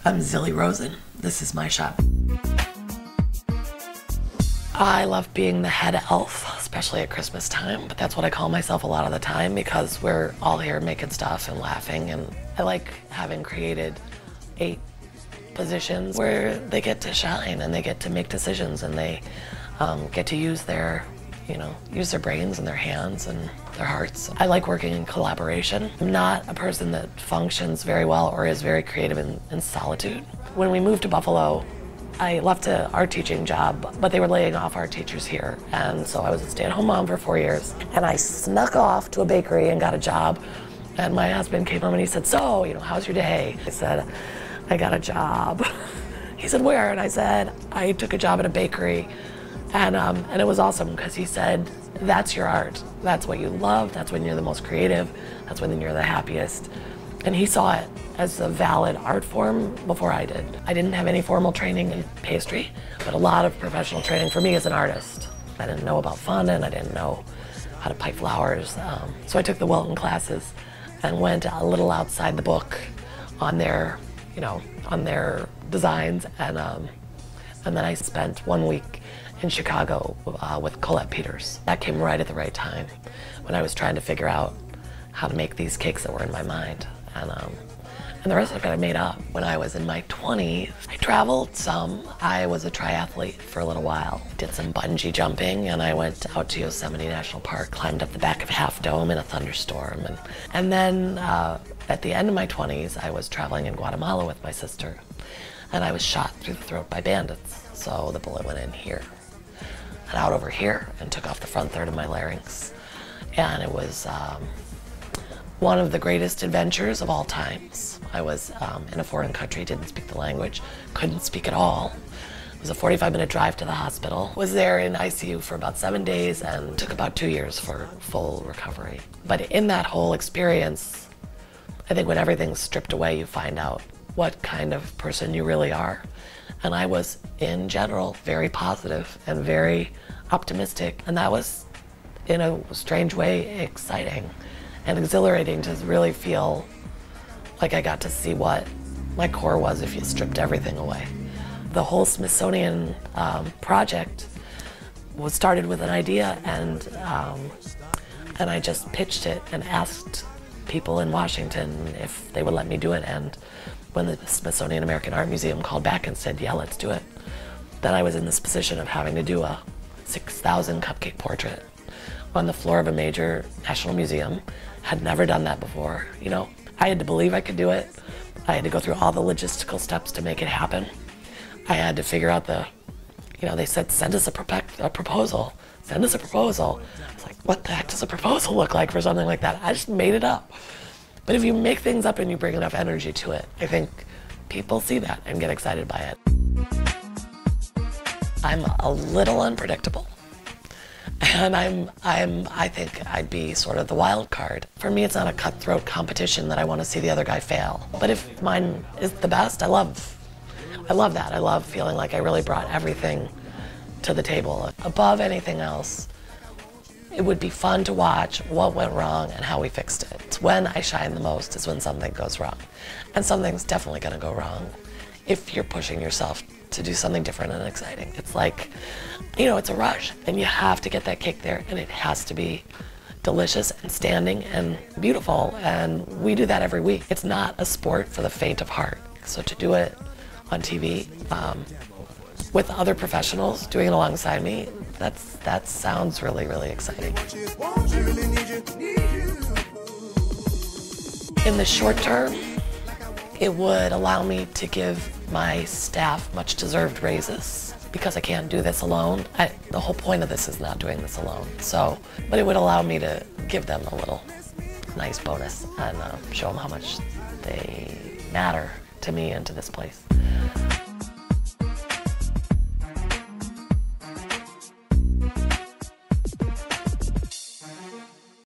I'm Zilly Rosen. This is my shop. I love being the head elf, especially at Christmas time, but that's what I call myself a lot of the time because we're all here making stuff and laughing, and I like having created 8 positions where they get to shine and they get to make decisions and they get to use their brains and their hands and their hearts. I like working in collaboration. I'm not a person that functions very well or is very creative in solitude. When we moved to Buffalo, I left an art teaching job, but they were laying off art teachers here. And so I was a stay-at-home mom for 4 years. And I snuck off to a bakery and got a job. And my husband came home and he said, so, how's your day? I said, I got a job. He said, where? And I said, I took a job at a bakery. And it was awesome because he said, that's your art. That's what you love. That's when you're the most creative. That's when you're the happiest. And he saw it as a valid art form before I did. I didn't have any formal training in pastry, but a lot of professional training for me as an artist. I didn't know about fondant. I didn't know how to pipe flowers. So I took the Wilton classes and went a little outside the book on their, on their designs. And then I spent 1 week in Chicago with Colette Peters. That came right at the right time when I was trying to figure out how to make these cakes that were in my mind. And the rest of it I made up. When I was in my 20s, I traveled some. I was a triathlete for a little while. Did some bungee jumping, and I went out to Yosemite National Park, climbed up the back of Half Dome in a thunderstorm. And then at the end of my 20s, I was traveling in Guatemala with my sister, and I was shot through the throat by bandits. So the bullet went in here and out over here and took off the front third of my larynx. And it was one of the greatest adventures of all times. I was in a foreign country, didn't speak the language, couldn't speak at all. It was a 45-minute drive to the hospital. Was there in ICU for about 7 days and took about 2 years for full recovery. But in that whole experience, I think when everything's stripped away, you find out what kind of person you really are. And I was, in general, very positive and very optimistic. And that was, in a strange way, exciting and exhilarating to really feel like I got to see what my core was if you stripped everything away. The whole Smithsonian project was started with an idea, and I just pitched it and asked people in Washington if they would let me do it. And when the Smithsonian American Art Museum called back and said, yeah, let's do it, then I was in this position of having to do a 6,000 cupcake portrait on the floor of a major national museum. Had never done that before. I had to believe I could do it. I had to go through all the logistical steps to make it happen. I had to figure out they said, send us a proposal. Send us a proposal. I was like, what the heck does a proposal look like for something like that? I just made it up. But if you make things up and you bring enough energy to it, I think people see that and get excited by it. I'm a little unpredictable. And I think I'd be sort of the wild card. For me, it's not a cutthroat competition that I want to see the other guy fail. But if mine is the best, I love that. I love feeling like I really brought everything to the table. Above anything else, it would be fun to watch what went wrong and how we fixed it. It's when I shine the most is when something goes wrong. And something's definitely going to go wrong if you're pushing yourself to do something different and exciting. It's like, it's a rush, and you have to get that cake there, and it has to be delicious and standing and beautiful, and we do that every week. It's not a sport for the faint of heart. So to do it on TV with other professionals doing it alongside me, that sounds really, really exciting. In the short term, it would allow me to give my staff much deserved raises because I can't do this alone. The whole point of this is not doing this alone. But it would allow me to give them a little nice bonus and show them how much they matter to me and to this place.